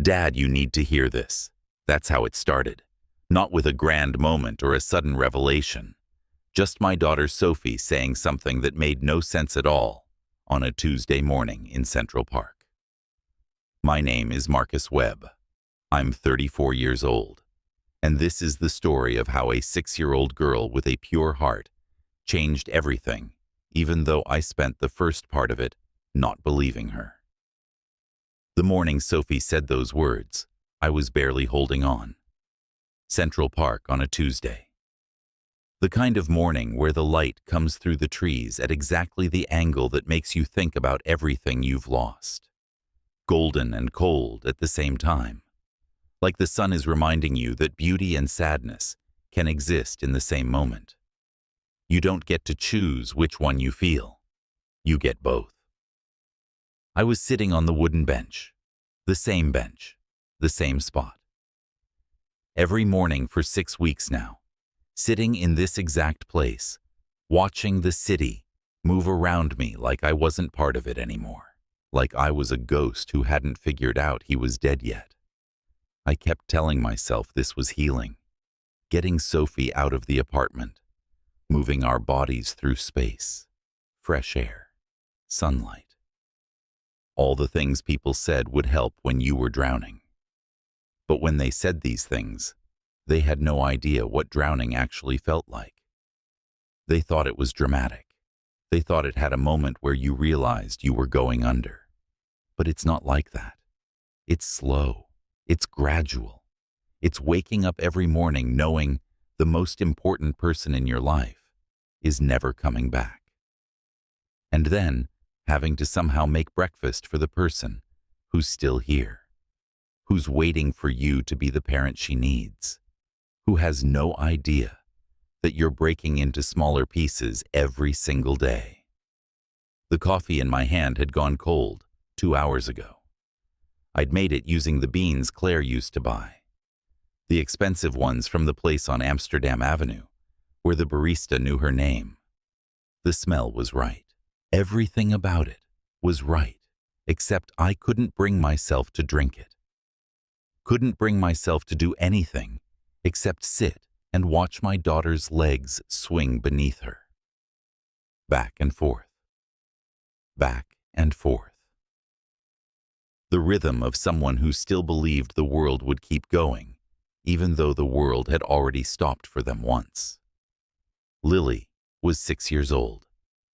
Dad, you need to hear this. That's how it started. Not with a grand moment or a sudden revelation. Just my daughter Sophie saying something that made no sense at all on a Tuesday morning in Central Park. My name is Marcus Webb. I'm 34 years old. And this is the story of how a 6-year-old girl with a pure heart changed everything, even though I spent the first part of it not believing her. The morning Sophie said those words, I was barely holding on. Central Park on a Tuesday. The kind of morning where the light comes through the trees at exactly the angle that makes you think about everything you've lost. Golden and cold at the same time. Like the sun is reminding you that beauty and sadness can exist in the same moment. You don't get to choose which one you feel. You get both. I was sitting on the wooden bench, the same spot. Every morning for 6 weeks now, sitting in this exact place, watching the city move around me like I wasn't part of it anymore, like I was a ghost who hadn't figured out he was dead yet. I kept telling myself this was healing, getting Sophie out of the apartment, moving our bodies through space, fresh air, sunlight. All the things people said would help when you were drowning. But when they said these things, they had no idea what drowning actually felt like. They thought it was dramatic. They thought it had a moment where you realized you were going under. But it's not like that. It's slow. It's gradual. It's waking up every morning knowing the most important person in your life is never coming back. And then having to somehow make breakfast for the person who's still here, who's waiting for you to be the parent she needs, who has no idea that you're breaking into smaller pieces every single day. The coffee in my hand had gone cold 2 hours ago. I'd made it using the beans Claire used to buy, the expensive ones from the place on Amsterdam Avenue, where the barista knew her name. The smell was right. Everything about it was right, except I couldn't bring myself to drink it. Couldn't bring myself to do anything except sit and watch my daughter's legs swing beneath her. Back and forth. Back and forth. The rhythm of someone who still believed the world would keep going, even though the world had already stopped for them once. Lily was 6 years old.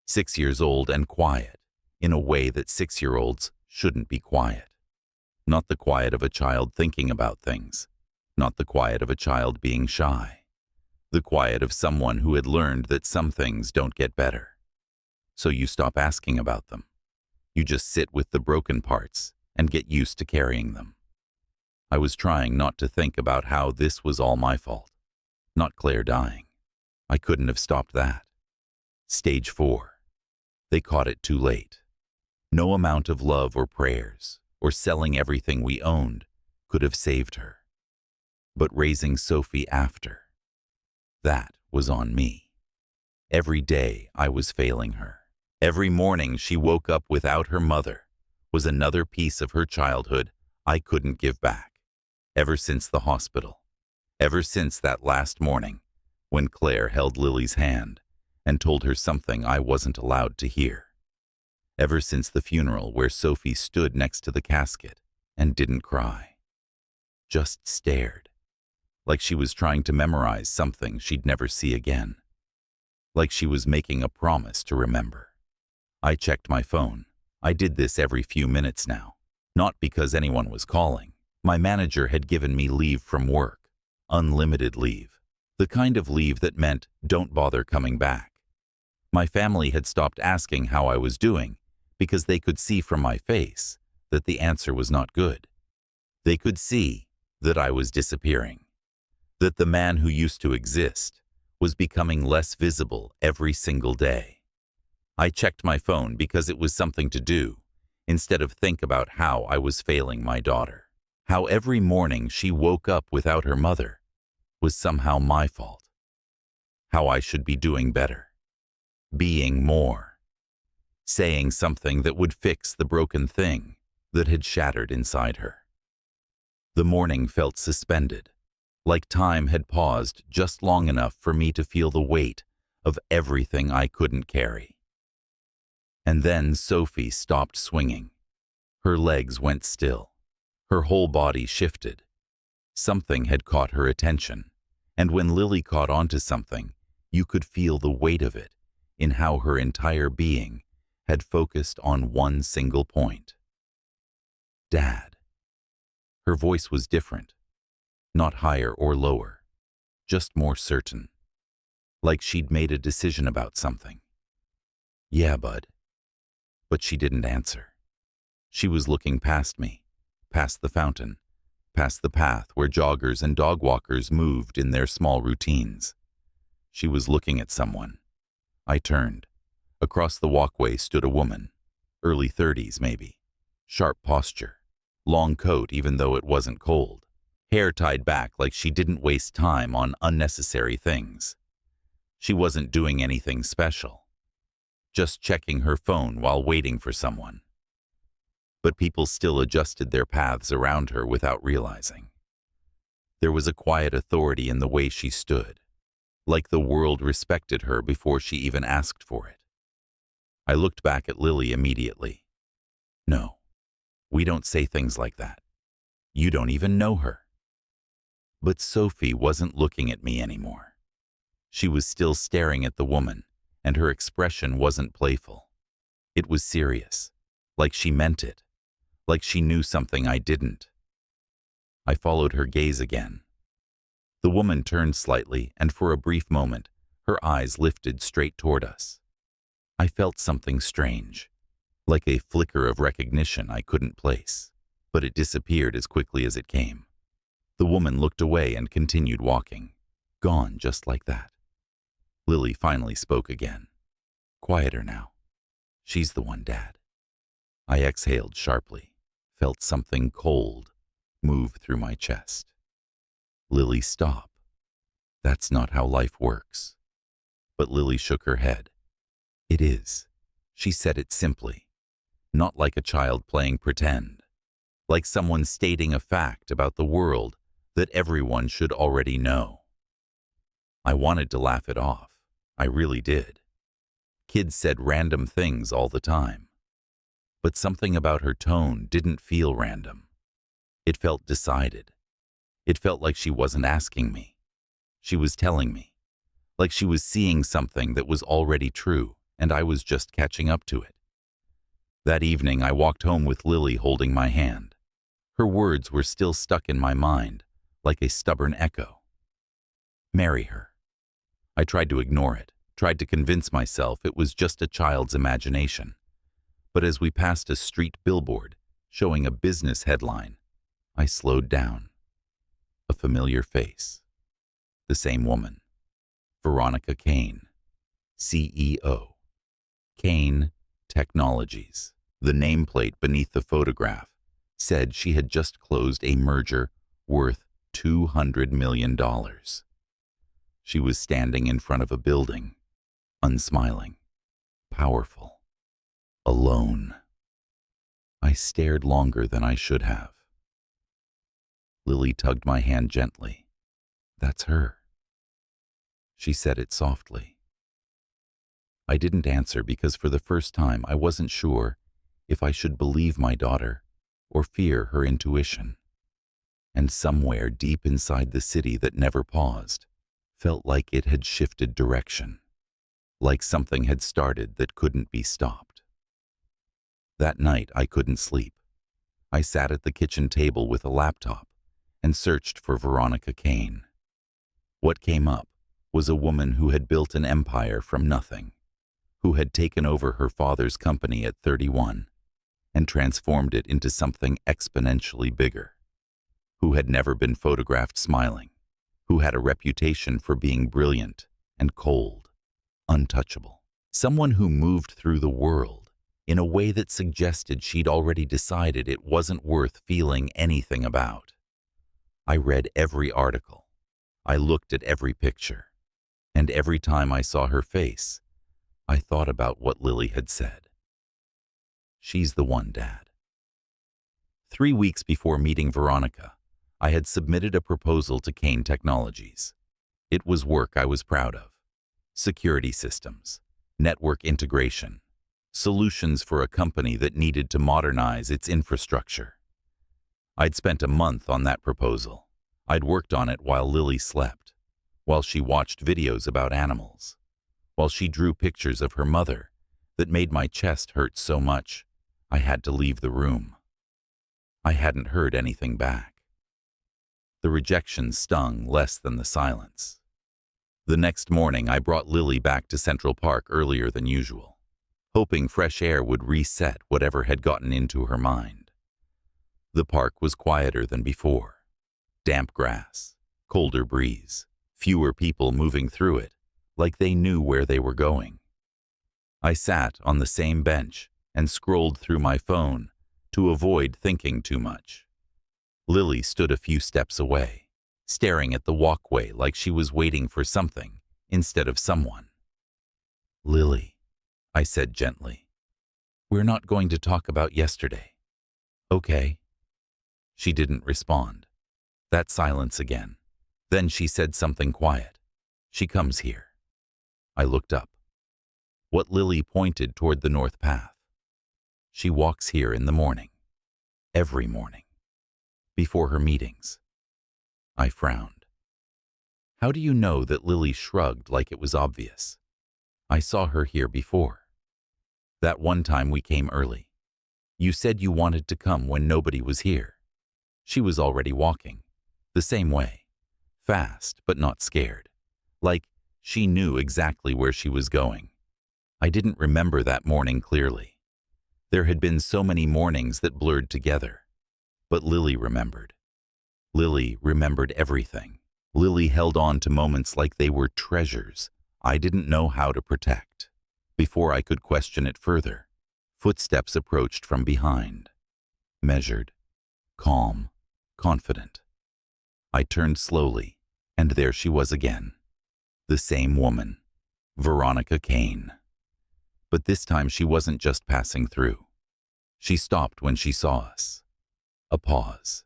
6 years old and quiet, in a way that 6-year-olds shouldn't be quiet. Not the quiet of a child thinking about things. Not the quiet of a child being shy. The quiet of someone who had learned that some things don't get better. So you stop asking about them. You just sit with the broken parts and get used to carrying them. I was trying not to think about how this was all my fault. Not Claire dying. I couldn't have stopped that. Stage 4. They caught it too late. No amount of love or prayers or selling everything we owned could have saved her. But raising Sophie after, that was on me. Every day I was failing her. Every morning she woke up without her mother was another piece of her childhood I couldn't give back. Ever since the hospital. Ever since that last morning when Claire held Lily's hand and told her something I wasn't allowed to hear. Ever since the funeral where Sophie stood next to the casket and didn't cry. Just stared, like she was trying to memorize something she'd never see again. Like she was making a promise to remember. I checked my phone. I did this every few minutes now. Not because anyone was calling. My manager had given me leave from work. Unlimited leave. The kind of leave that meant don't bother coming back. My family had stopped asking how I was doing because they could see from my face that the answer was not good. They could see that I was disappearing, that the man who used to exist was becoming less visible every single day. I checked my phone because it was something to do, instead of think about how I was failing my daughter, how every morning she woke up without her mother was somehow my fault, how I should be doing better. Being more, saying something that would fix the broken thing that had shattered inside her. The morning felt suspended, like time had paused just long enough for me to feel the weight of everything I couldn't carry. And then Sophie stopped swinging. Her legs went still. Her whole body shifted. Something had caught her attention, and when Lily caught onto something, you could feel the weight of it in how her entire being had focused on one single point. Dad. Her voice was different, not higher or lower, just more certain, like she'd made a decision about something. Yeah, bud. But she didn't answer. She was looking past me, past the fountain, past the path where joggers and dog walkers moved in their small routines. She was looking at someone. I turned. Across the walkway stood a woman, early 30s maybe, sharp posture, long coat even though it wasn't cold, hair tied back like she didn't waste time on unnecessary things. She wasn't doing anything special, just checking her phone while waiting for someone. But people still adjusted their paths around her without realizing. There was a quiet authority in the way she stood, like the world respected her before she even asked for it. I looked back at Lily immediately. No, we don't say things like that. You don't even know her. But Sophie wasn't looking at me anymore. She was still staring at the woman, and her expression wasn't playful. It was serious, like she meant it, like she knew something I didn't. I followed her gaze again. The woman turned slightly, and for a brief moment, her eyes lifted straight toward us. I felt something strange, like a flicker of recognition I couldn't place, but it disappeared as quickly as it came. The woman looked away and continued walking, gone just like that. Lily finally spoke again. Quieter now. She's the one, Dad. I exhaled sharply, felt something cold move through my chest. Lily, stop. That's not how life works. But Lily shook her head. It is. She said it simply, not like a child playing pretend, like someone stating a fact about the world that everyone should already know. I wanted to laugh it off. I really did. Kids said random things all the time. But something about her tone didn't feel random. It felt decided. It felt like she wasn't asking me. She was telling me. Like she was seeing something that was already true, and I was just catching up to it. That evening, I walked home with Lily holding my hand. Her words were still stuck in my mind, like a stubborn echo. Marry her. I tried to ignore it, tried to convince myself it was just a child's imagination. But as we passed a street billboard showing a business headline, I slowed down. A familiar face. The same woman. Veronica Kane, CEO. Kane Technologies. The nameplate beneath the photograph said she had just closed a merger worth $200 million. She was standing in front of a building, unsmiling, powerful, alone. I stared longer than I should have. Lily tugged my hand gently. That's her. She said it softly. I didn't answer because for the first time I wasn't sure if I should believe my daughter or fear her intuition. And somewhere deep inside the city that never paused, felt like it had shifted direction, like something had started that couldn't be stopped. That night I couldn't sleep. I sat at the kitchen table with a laptop and searched for Veronica Kane. What came up was a woman who had built an empire from nothing, who had taken over her father's company at 31 and transformed it into something exponentially bigger, who had never been photographed smiling, who had a reputation for being brilliant and cold, untouchable. Someone who moved through the world in a way that suggested she'd already decided it wasn't worth feeling anything about. I read every article. I looked at every picture. And every time I saw her face, I thought about what Lily had said. She's the one, Dad. 3 weeks before meeting Veronica, I had submitted a proposal to Kane Technologies. It was work I was proud of. Security systems, network integration, solutions for a company that needed to modernize its infrastructure. I'd spent a month on that proposal. I'd worked on it while Lily slept, while she watched videos about animals, while she drew pictures of her mother that made my chest hurt so much I had to leave the room. I hadn't heard anything back. The rejection stung less than the silence. The next morning, I brought Lily back to Central Park earlier than usual, hoping fresh air would reset whatever had gotten into her mind. The park was quieter than before. Damp grass, colder breeze, fewer people moving through it, like they knew where they were going. I sat on the same bench and scrolled through my phone to avoid thinking too much. Lily stood a few steps away, staring at the walkway like she was waiting for something instead of someone. "Lily," I said gently, "we're not going to talk about yesterday. Okay?" She didn't respond. That silence again. Then she said something quiet. "She comes here." I looked up. What Lily pointed toward the north path. "She walks here in the morning. Every morning. Before her meetings." I frowned. "How do you know that?" Lily shrugged like it was obvious. "I saw her here before. That one time we came early. You said you wanted to come when nobody was here. She was already walking, the same way, fast but not scared, like she knew exactly where she was going." I didn't remember that morning clearly. There had been so many mornings that blurred together. But Lily remembered. Lily remembered everything. Lily held on to moments like they were treasures I didn't know how to protect. Before I could question it further, footsteps approached from behind. Measured, calm, confident. I turned slowly, and there she was again. The same woman, Veronica Kane. But this time she wasn't just passing through. She stopped when she saw us. A pause.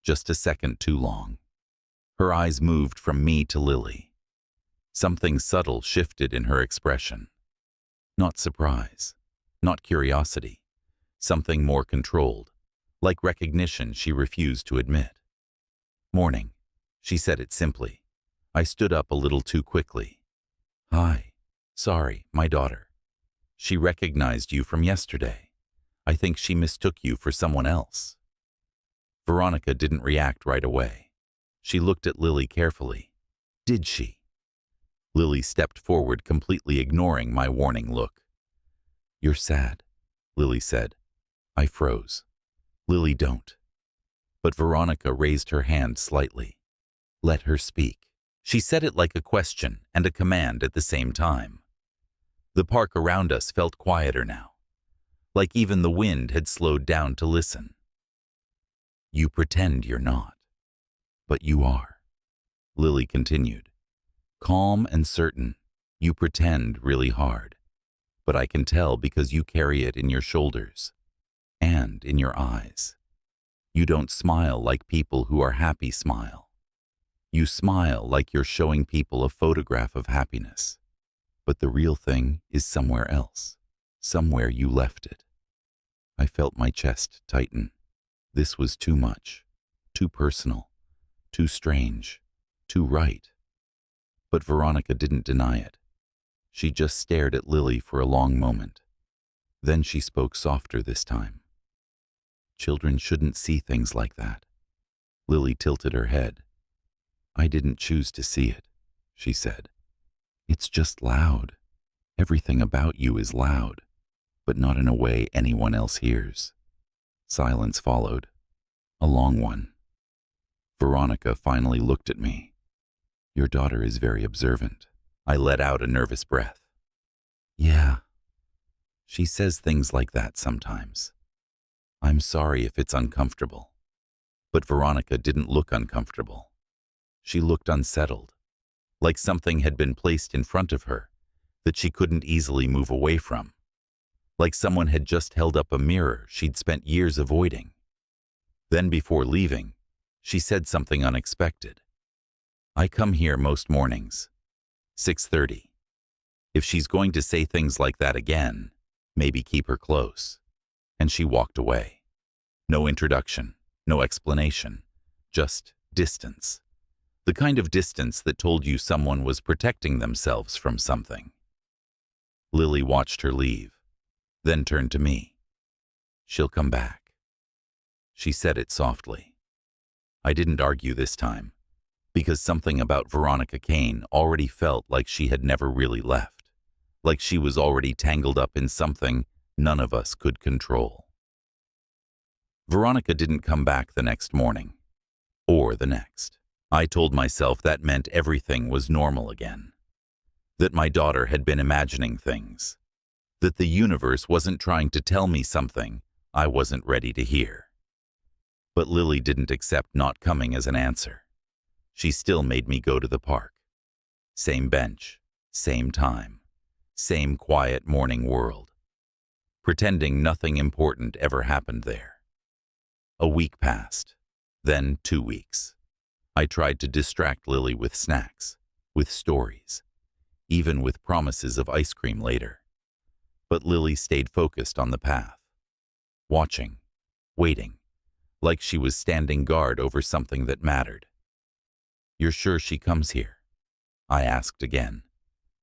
Just a second too long. Her eyes moved from me to Lily. Something subtle shifted in her expression. Not surprise, not curiosity. Something more controlled, like recognition she refused to admit. "Morning," she said it simply. I stood up a little too quickly. "Hi. Sorry, my daughter. She recognized you from yesterday. I think she mistook you for someone else." Veronica didn't react right away. She looked at Lily carefully. Did she? Lily stepped forward, completely ignoring my warning look. "You're sad," Lily said. I froze. "Lily, don't." But Veronica raised her hand slightly. "Let her speak." She said it like a question and a command at the same time. The park around us felt quieter now, like even the wind had slowed down to listen. "You pretend you're not, but you are," Lily continued. "Calm and certain, you pretend really hard, but I can tell because you carry it in your shoulders and in your eyes. You don't smile like people who are happy smile. You smile like you're showing people a photograph of happiness, but the real thing is somewhere else, somewhere you left it." I felt my chest tighten. This was too much, too personal, too strange, too right. But Veronica didn't deny it. She just stared at Lily for a long moment. Then she spoke softer this time. "Children shouldn't see things like that." Lily tilted her head. "I didn't choose to see it," she said. "It's just loud. Everything about you is loud, but not in a way anyone else hears." Silence followed, a long one. Veronica finally looked at me. "Your daughter is very observant." I let out a nervous breath. "Yeah. She says things like that sometimes. I'm sorry if it's uncomfortable." But Veronica didn't look uncomfortable. She looked unsettled, like something had been placed in front of her that she couldn't easily move away from. Like someone had just held up a mirror she'd spent years avoiding. Then before leaving, She said something unexpected. I come here most mornings. 6:30. If she's going to say things like that again, maybe keep her close. And she walked away. No introduction, no explanation, just distance. The kind of distance that told you someone was protecting themselves from something. Lily watched her leave, then turned to me. She'll come back. She said it softly. I didn't argue this time, because something about Veronica Kane already felt like she had never really left, like she was already tangled up in something none of us could control. Veronica didn't come back the next morning, or the next. I told myself that meant everything was normal again, that my daughter had been imagining things, that the universe wasn't trying to tell me something I wasn't ready to hear. But Lily didn't accept not coming as an answer. She still made me go to the park. Same bench, same time, same quiet morning world, pretending nothing important ever happened there. A week passed, then 2 weeks. I tried to distract Lily with snacks, with stories, even with promises of ice cream later. But Lily stayed focused on the path, watching, waiting, like she was standing guard over something that mattered. You're sure she comes here? I asked again,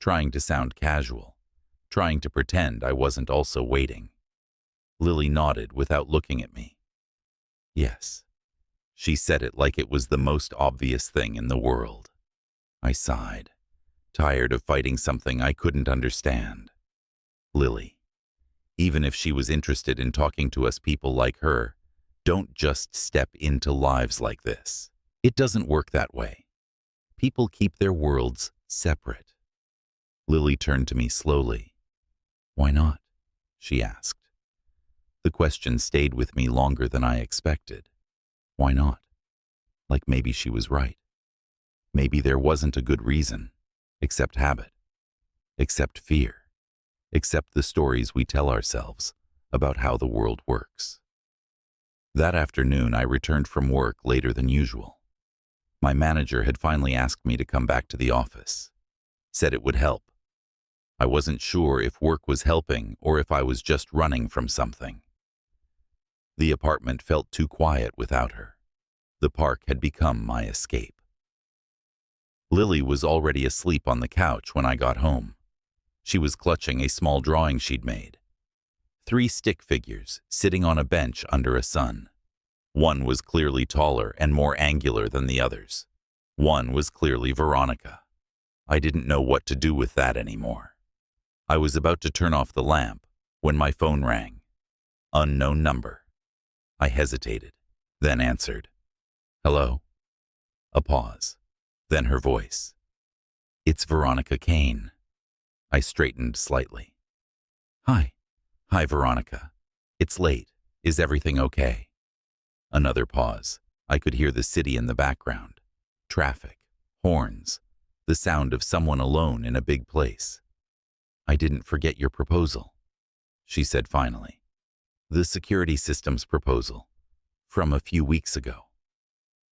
trying to sound casual, trying to pretend I wasn't also waiting. Lily nodded without looking at me. Yes. She said it like it was the most obvious thing in the world. I sighed, tired of fighting something I couldn't understand. Lily, even if she was interested in talking to us people like her, don't just step into lives like this. It doesn't work that way. People keep their worlds separate. Lily turned to me slowly. Why not? She asked. The question stayed with me longer than I expected. Why not? Like maybe she was right. Maybe there wasn't a good reason, except habit, except fear, except the stories we tell ourselves about how the world works. That afternoon, I returned from work later than usual. My manager had finally asked me to come back to the office, said it would help. I wasn't sure if work was helping or if I was just running from something. The apartment felt too quiet without her. The park had become my escape. Lily was already asleep on the couch when I got home. She was clutching a small drawing she'd made. 3 stick figures sitting on a bench under a sun. One was clearly taller and more angular than the others. One was clearly Veronica. I didn't know what to do with that anymore. I was about to turn off the lamp when my phone rang. Unknown number. I hesitated, then answered. Hello? A pause, then her voice. It's Veronica Kane. I straightened slightly. Hi. Hi, Veronica. It's late. Is everything okay? Another pause. I could hear the city in the background. Traffic, horns, the sound of someone alone in a big place. I didn't forget your proposal, she said finally. The security systems proposal, from a few weeks ago.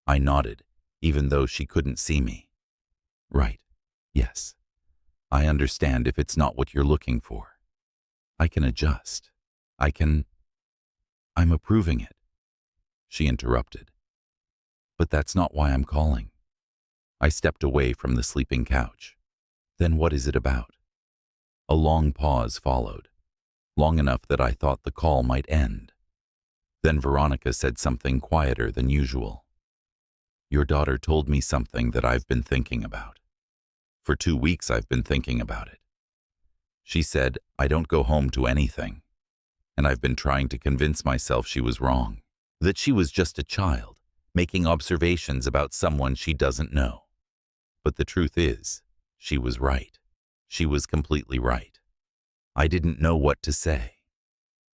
I nodded, even though she couldn't see me. Right, yes. I understand if it's not what you're looking for. I can adjust. I'm approving it. She interrupted. But that's not why I'm calling. I stepped away from the sleeping couch. Then what is it about? A long pause followed, long enough that I thought the call might end. Then Veronica said something quieter than usual. Your daughter told me something that I've been thinking about. For 2 weeks I've been thinking about it. She said, I don't go home to anything. And I've been trying to convince myself she was wrong, that she was just a child, making observations about someone she doesn't know. But the truth is, she was right. She was completely right. I didn't know what to say.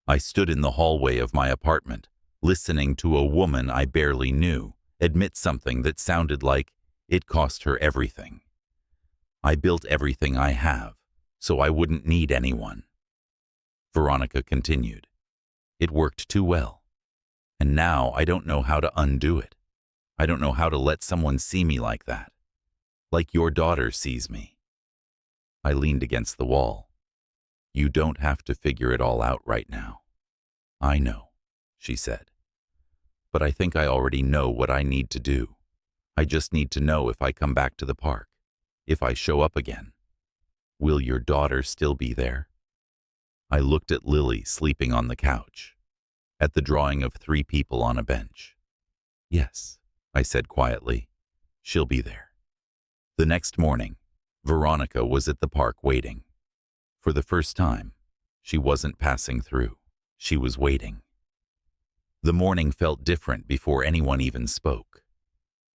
I stood in the hallway of my apartment, listening to a woman I barely knew admit something that sounded like it cost her everything. I built everything I have, so I wouldn't need anyone. Veronica continued. It worked too well, and now I don't know how to undo it. I don't know how to let someone see me like that. Like your daughter sees me. I leaned against the wall. You don't have to figure it all out right now. I know, she said. But I think I already know what I need to do. I just need to know if I come back to the park, if I show up again. Will your daughter still be there? I looked at Lily sleeping on the couch, at the drawing of 3 people on a bench. Yes, I said quietly. She'll be there. The next morning, Veronica was at the park waiting. For the first time, she wasn't passing through. She was waiting. The morning felt different before anyone even spoke.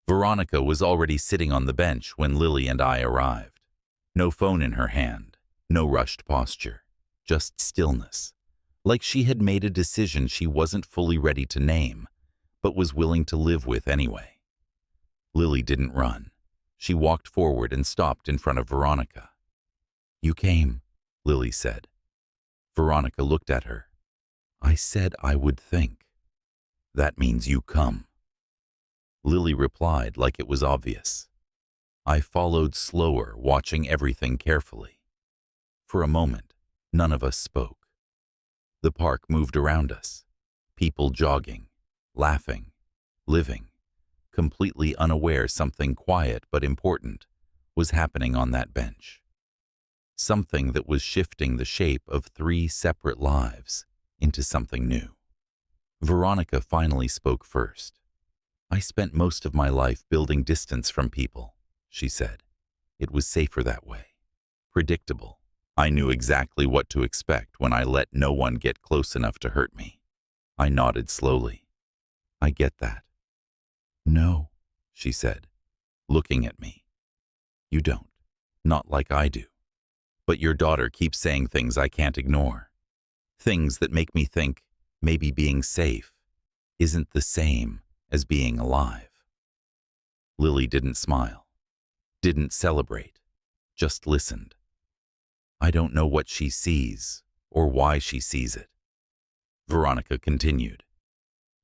Veronica was already sitting on the bench when Lily and I arrived. No phone in her hand, no rushed posture, just stillness, like she had made a decision she wasn't fully ready to name, but was willing to live with anyway. Lily didn't run. She walked forward and stopped in front of Veronica. You came, Lily said. Veronica looked at her. I said I would think. That means you come. Lily replied like it was obvious. I followed slower, watching everything carefully. For a moment, none of us spoke. The park moved around us, people jogging, laughing, living, completely unaware something quiet but important was happening on that bench. Something that was shifting the shape of 3 separate lives into something new. Veronica finally spoke first. I spent most of my life building distance from people, she said. It was safer that way. Predictable. I knew exactly what to expect when I let no one get close enough to hurt me. I nodded slowly. I get that. No, she said, looking at me. You don't. Not like I do. But your daughter keeps saying things I can't ignore. Things that make me think maybe being safe isn't the same as being alive. Lily didn't smile, didn't celebrate, just listened. I don't know what she sees or why she sees it. Veronica continued.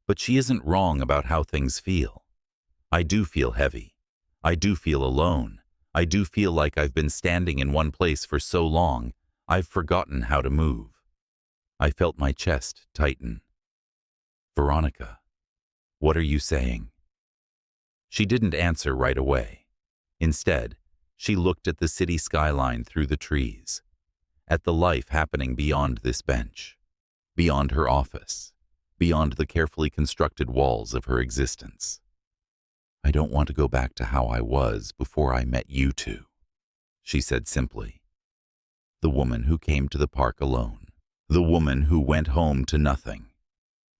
But she isn't wrong about how things feel. I do feel heavy. I do feel alone. I do feel like I've been standing in one place for so long, I've forgotten how to move. I felt my chest tighten. Veronica, what are you saying? She didn't answer right away. Instead, she looked at the city skyline through the trees, at the life happening beyond this bench, beyond her office, beyond the carefully constructed walls of her existence. I don't want to go back to how I was before I met you two, she said simply. The woman who came to the park alone, the woman who went home to nothing,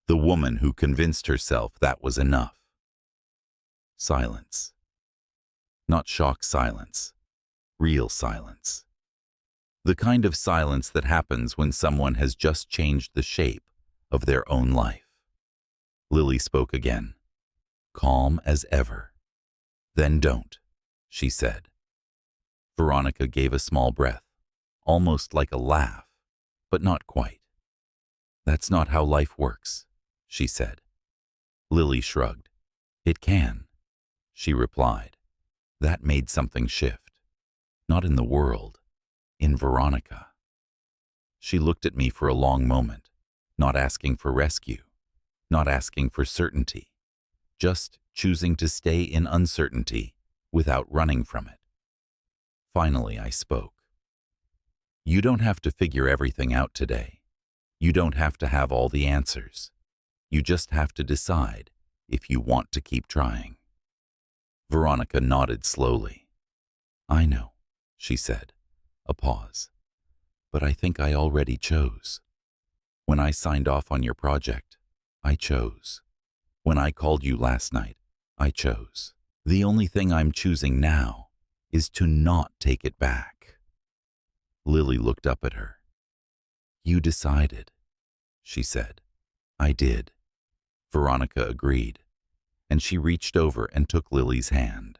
the woman who convinced herself that was enough. Silence. Not shock silence, real silence. The kind of silence that happens when someone has just changed the shape of their own life. Lily spoke again, calm as ever. Then don't, she said. Veronica gave a small breath, almost like a laugh, but not quite. That's not how life works, she said. Lily shrugged. It can, she replied. That made something shift. Not in the world, in Veronica. She looked at me for a long moment, not asking for rescue, not asking for certainty, just choosing to stay in uncertainty without running from it. Finally, I spoke. You don't have to figure everything out today. You don't have to have all the answers. You just have to decide if you want to keep trying. Veronica nodded slowly. I know, she said, a pause. But I think I already chose. When I signed off on your project, I chose. When I called you last night, I chose. The only thing I'm choosing now is to not take it back. Lily looked up at her. You decided, she said. I did. Veronica agreed, and she reached over and took Lily's hand.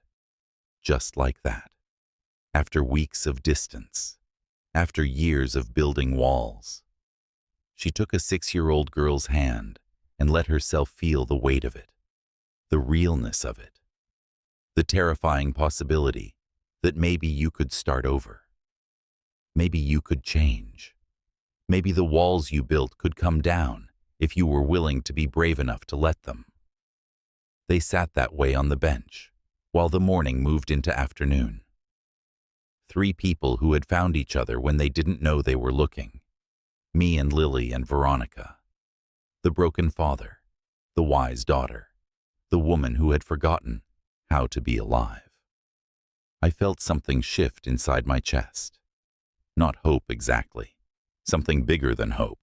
Just like that. After weeks of distance, after years of building walls. She took a 6-year-old girl's hand and let herself feel the weight of it. the realness of it, the terrifying possibility that maybe you could start over. Maybe you could change. Maybe the walls you built could come down if you were willing to be brave enough to let them. They sat that way on the bench while the morning moved into afternoon. 3 people who had found each other when they didn't know they were looking. Me and Lily and Veronica. The broken father, the wise daughter, the woman who had forgotten how to be alive. I felt something shift inside my chest. Not hope exactly. Something bigger than hope.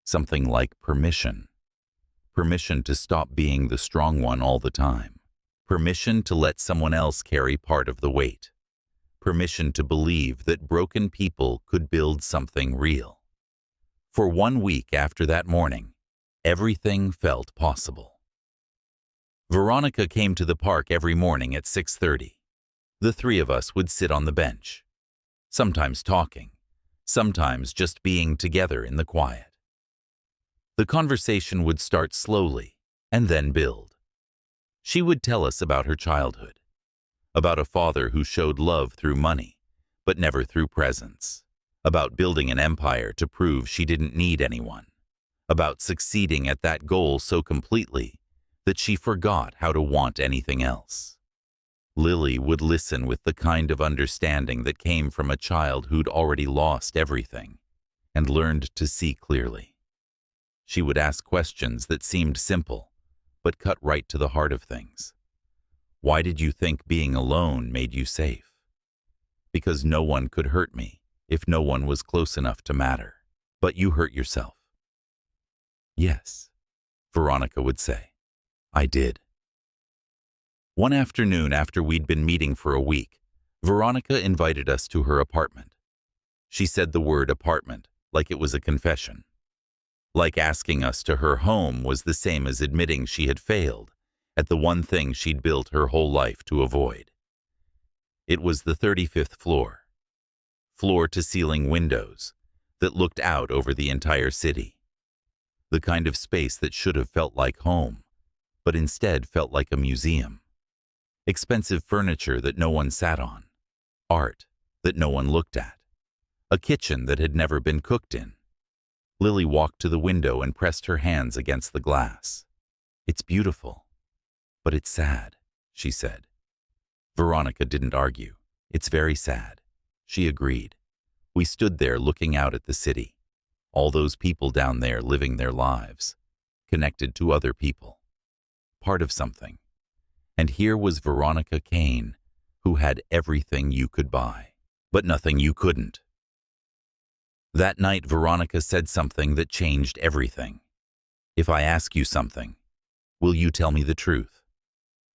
Something like permission. Permission to stop being the strong one all the time. Permission to let someone else carry part of the weight. Permission to believe that broken people could build something real. For 1 week after that morning, everything felt possible. Veronica came to the park every morning at 6:30. The 3 of us would sit on the bench, sometimes talking, sometimes just being together in the quiet. The conversation would start slowly and then build. She would tell us about her childhood, about a father who showed love through money, but never through presence, about building an empire to prove she didn't need anyone, about succeeding at that goal so completely that she forgot how to want anything else. Lily would listen with the kind of understanding that came from a child who'd already lost everything and learned to see clearly. She would ask questions that seemed simple, but cut right to the heart of things. Why did you think being alone made you safe? Because no one could hurt me if no one was close enough to matter. But you hurt yourself. Yes, Veronica would say. I did. One afternoon after we'd been meeting for a week, Veronica invited us to her apartment. She said the word apartment like it was a confession. Like asking us to her home was the same as admitting she had failed at the one thing she'd built her whole life to avoid. It was the 35th floor, floor-to-ceiling windows that looked out over the entire city. The kind of space that should have felt like home, but instead felt like a museum. Expensive furniture that no one sat on, art that no one looked at, a kitchen that had never been cooked in. Lily walked to the window and pressed her hands against the glass. It's beautiful, but it's sad, she said. Veronica didn't argue. It's very sad, she agreed. We stood there looking out at the city, all those people down there living their lives, connected to other people, part of something. And here was Veronica Kane, who had everything you could buy, but nothing you couldn't. That night, Veronica said something that changed everything. If I ask you something, will you tell me the truth?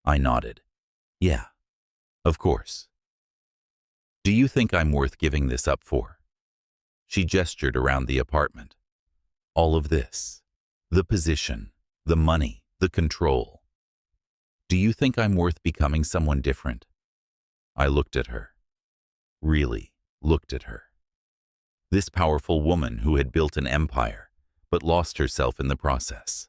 I nodded. Yeah, of course. Do you think I'm worth giving this up for? She gestured around the apartment. All of this, the position, the money, the control. Do you think I'm worth becoming someone different? I looked at her. Really looked at her. This powerful woman who had built an empire, but lost herself in the process,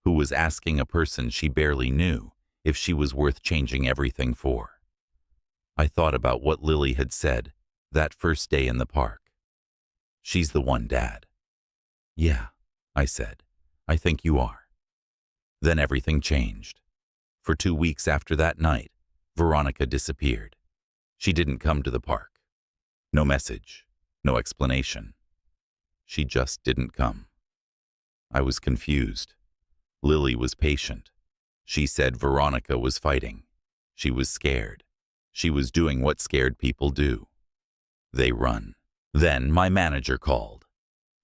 who was asking a person she barely knew if she was worth changing everything for. I thought about what Lily had said that first day in the park. She's the one, Dad. Yeah, I said. I think you are. Then everything changed. For 2 weeks after that night, Veronica disappeared. She didn't come to the park. No message. No explanation. She just didn't come. I was confused. Lily was patient. She said Veronica was fighting. She was scared. She was doing what scared people do. They run. Then my manager called.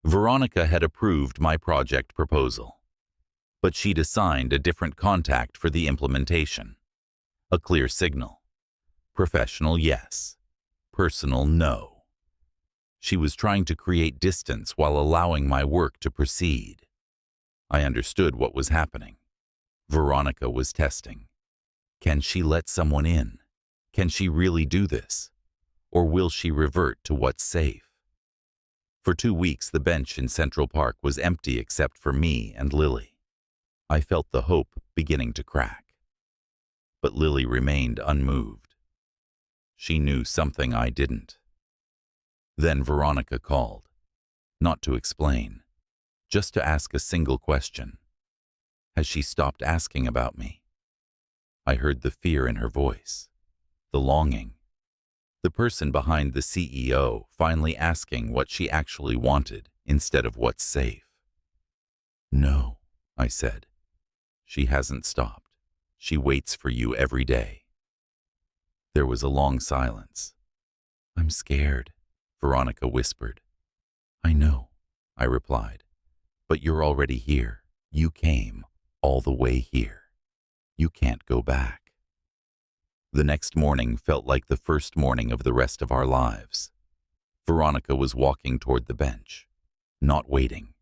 Veronica had approved my project proposal, but she'd assigned a different contact for the implementation. A clear signal. Professional, yes. Personal, no. She was trying to create distance while allowing my work to proceed. I understood what was happening. Veronica was testing. Can she let someone in? Can she really do this? Or will she revert to what's safe? For 2 weeks, the bench in Central Park was empty except for me and Lily. I felt the hope beginning to crack. but Lily remained unmoved. She knew something I didn't. Then Veronica called, not to explain, just to ask a single question. Has she stopped asking about me? I heard the fear in her voice, the longing. The person behind the CEO finally asking what she actually wanted instead of what's safe. No, I said. She hasn't stopped. She waits for you every day. There was a long silence. I'm scared, Veronica whispered. I know, I replied. But you're already here. You came all the way here. You can't go back. The next morning felt like the first morning of the rest of our lives. Veronica was walking toward the bench, not waiting,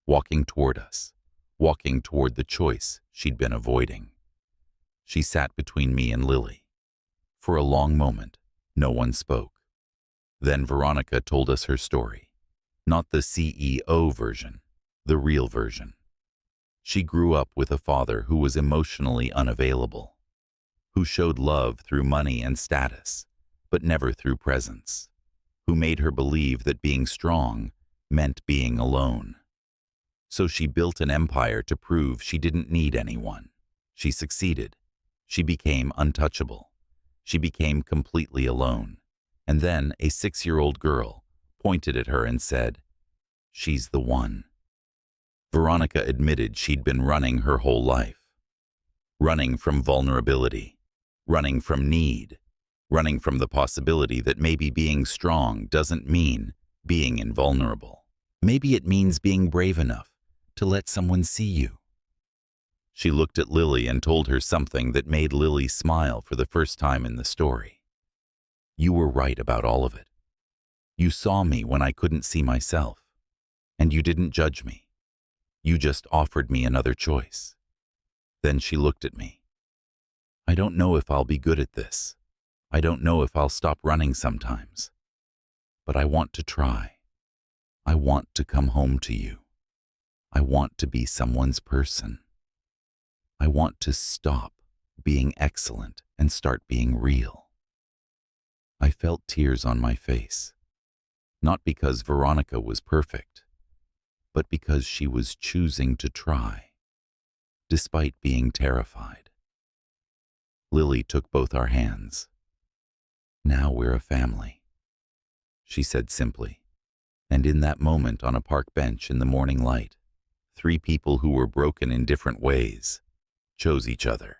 walking toward us, walking toward the choice she'd been avoiding. She sat between me and Lily. For a long moment, no one spoke. Then Veronica told us her story, not the CEO version, the real version. She grew up with a father who was emotionally unavailable, who showed love through money and status, but never through presence, who made her believe that being strong meant being alone. So she built an empire to prove she didn't need anyone. She succeeded. She became untouchable. She became completely alone. And then a 6-year-old girl pointed at her and said, "She's the one." Veronica admitted she'd been running her whole life. Running from vulnerability, running from need, running from the possibility that maybe being strong doesn't mean being invulnerable. Maybe it means being brave enough to let someone see you. She looked at Lily and told her something that made Lily smile for the first time in the story. You were right about all of it. You saw me when I couldn't see myself, and you didn't judge me. You just offered me another choice. Then she looked at me. I don't know if I'll be good at this. I don't know if I'll stop running sometimes. But I want to try. I want to come home to you. I want to be someone's person. I want to stop being excellent and start being real. I felt tears on my face, not because Veronica was perfect, but because she was choosing to try, despite being terrified. Lily took both our hands. Now we're a family, she said simply. And in that moment on a park bench in the morning light, 3 people who were broken in different ways chose each other,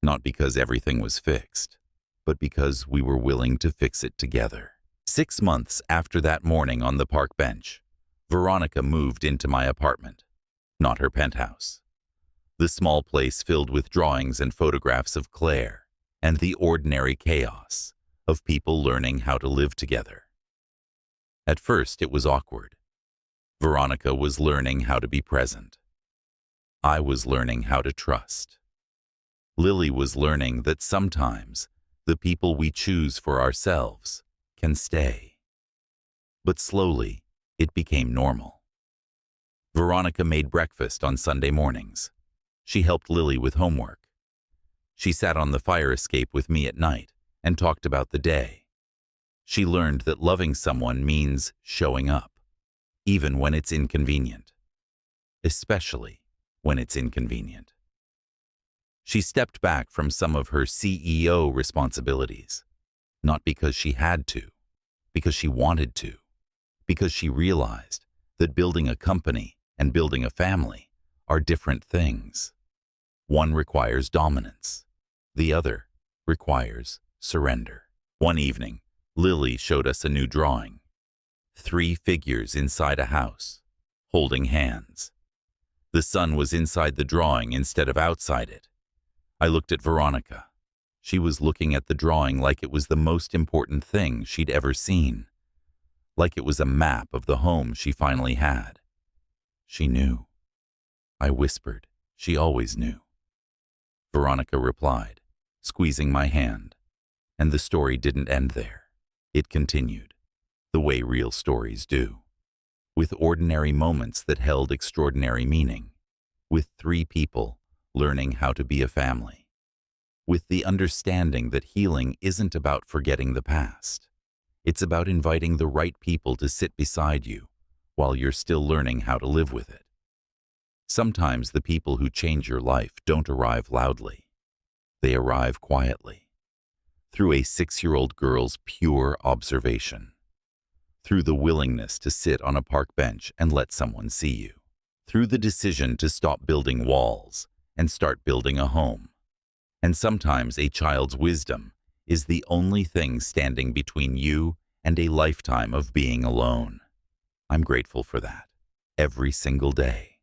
not because everything was fixed, but because we were willing to fix it together. 6 months after that morning on the park bench, Veronica moved into my apartment, not her penthouse. The small place filled with drawings and photographs of Claire and the ordinary chaos of people learning how to live together. At first, it was awkward. Veronica was learning how to be present. I was learning how to trust. Lily was learning that sometimes the people we choose for ourselves can stay. But slowly, it became normal. Veronica made breakfast on Sunday mornings. She helped Lily with homework. She sat on the fire escape with me at night and talked about the day. She learned that loving someone means showing up, even when it's inconvenient, especially when it's inconvenient. She stepped back from some of her CEO responsibilities, not because she had to, because she wanted to, because she realized that building a company and building a family are different things. One requires dominance. The other requires surrender. One evening, Lily showed us a new drawing. 3 figures inside a house, holding hands. The sun was inside the drawing instead of outside it. I looked at Veronica. She was looking at the drawing like it was the most important thing she'd ever seen, like it was a map of the home she finally had. She knew. I whispered. She always knew. Veronica replied, squeezing my hand. And the story didn't end there. It continued, the way real stories do, with ordinary moments that held extraordinary meaning, with 3 people learning how to be a family. with the understanding that healing isn't about forgetting the past. It's about inviting the right people to sit beside you while you're still learning how to live with it. Sometimes the people who change your life don't arrive loudly. They arrive quietly, through a 6-year-old girl's pure observation, through the willingness to sit on a park bench and let someone see you, through the decision to stop building walls and start building a home. And sometimes a child's wisdom is the only thing standing between you and a lifetime of being alone. I'm grateful for that every single day.